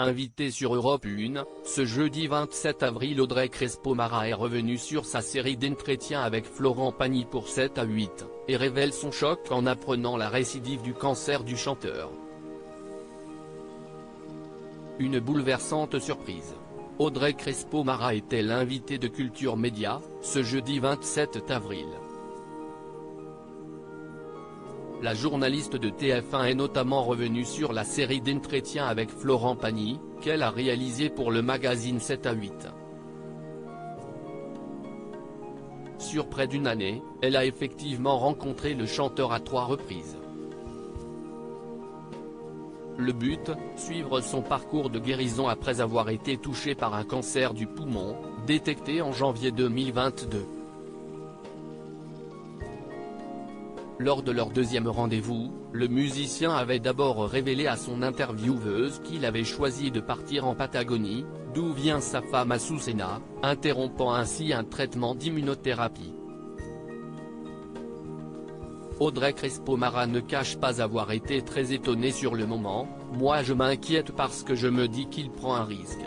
Invitée sur Europe 1, ce jeudi 27 avril, Audrey Crespo-Mara est revenue sur sa série d'entretiens avec Florent Pagny pour 7 à 8, et révèle son choc en apprenant la récidive du cancer du chanteur. Une bouleversante surprise. Audrey Crespo-Mara était l'invitée de Culture Média, ce jeudi 27 avril. La journaliste de TF1 est notamment revenue sur la série d'entretiens avec Florent Pagny, qu'elle a réalisée pour le magazine 7 à 8. Sur près d'une année, elle a effectivement rencontré le chanteur à 3 reprises. Le but, suivre son parcours de guérison après avoir été touché par un cancer du poumon, détecté en janvier 2022. Lors de leur deuxième rendez-vous, le musicien avait d'abord révélé à son intervieweuse qu'il avait choisi de partir en Patagonie, d'où vient sa femme Azucena, interrompant ainsi un traitement d'immunothérapie. Audrey Crespo-Mara ne cache pas avoir été très étonnée sur le moment. « Moi je m'inquiète parce que je me dis qu'il prend un risque.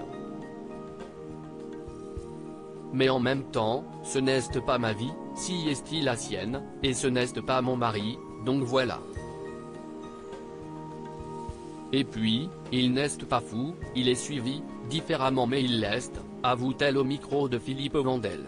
Mais en même temps, ce n'est pas ma vie, si est-il la sienne, et ce n'est pas mon mari, donc voilà. Et puis, il n'est pas fou, il est suivi, différemment mais il l'est », avoue-t-elle au micro de Philippe Vandel.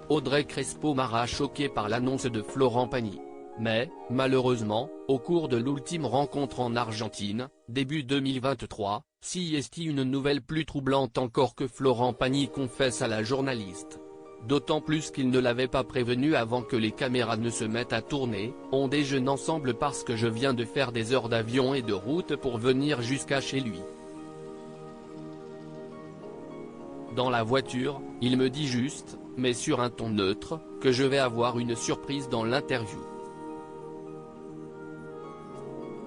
Audrey Crespo-Mara choquée par l'annonce de Florent Pagny. Mais, malheureusement, au cours de l'ultime rencontre en Argentine, début 2023, s'y est une nouvelle plus troublante encore que Florent Pagny confesse à la journaliste. D'autant plus qu'il ne l'avait pas prévenu avant que les caméras ne se mettent à tourner. « On déjeune ensemble parce que je viens de faire des heures d'avion et de route pour venir jusqu'à chez lui. Dans la voiture, il me dit juste, mais sur un ton neutre, que je vais avoir une surprise dans l'interview.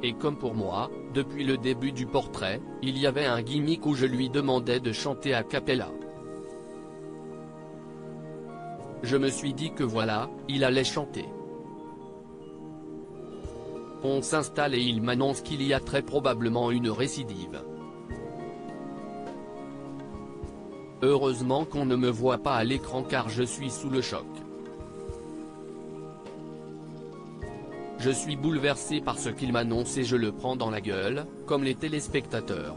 Et comme pour moi, depuis le début du portrait, il y avait un gimmick où je lui demandais de chanter a cappella. Je me suis dit que voilà, il allait chanter. On s'installe et il m'annonce qu'il y a très probablement une récidive. Heureusement qu'on ne me voit pas à l'écran car je suis sous le choc. Je suis bouleversé par ce qu'il m'annonce et je le prends dans la gueule, comme les téléspectateurs.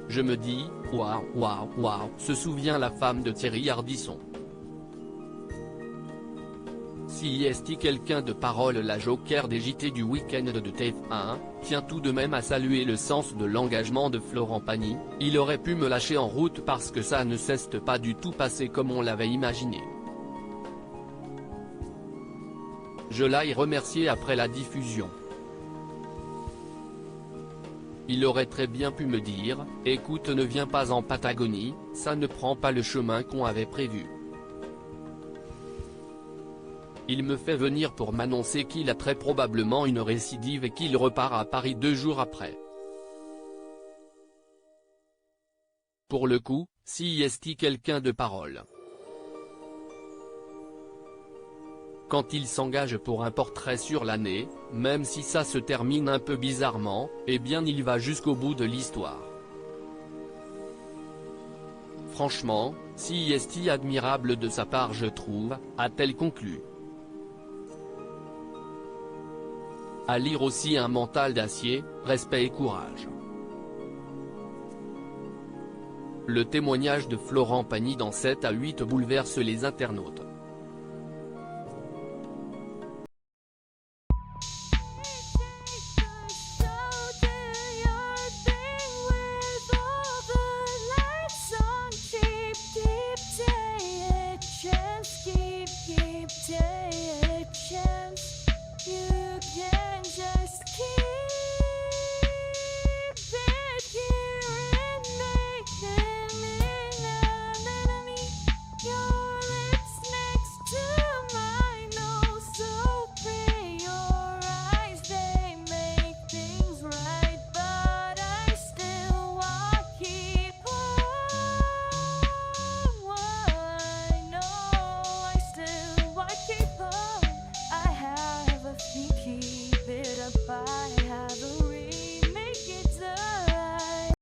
Je me dis, waouh, waouh, waouh, se souvient la femme de Thierry Ardisson. Si est quelqu'un de parole, la joker des JT du week-end de TF1, tient tout de même à saluer le sens de l'engagement de Florent Pagny. Il aurait pu me lâcher en route parce que ça ne s'est pas du tout passé comme on l'avait imaginé. Je l'ai remercié après la diffusion. Il aurait très bien pu me dire, écoute, ne viens pas en Patagonie, ça ne prend pas le chemin qu'on avait prévu. Il me fait venir pour m'annoncer qu'il a très probablement une récidive et qu'il repart à Paris 2 jours après. Pour le coup, si est quelqu'un de parole. Quand il s'engage pour un portrait sur l'année, même si ça se termine un peu bizarrement, eh bien il va jusqu'au bout de l'histoire. Franchement, si est admirable de sa part je trouve, a-t-elle conclu. À lire aussi un mental d'acier, respect et courage. Le témoignage de Florent Pagny dans 7 à 8 bouleverse les internautes.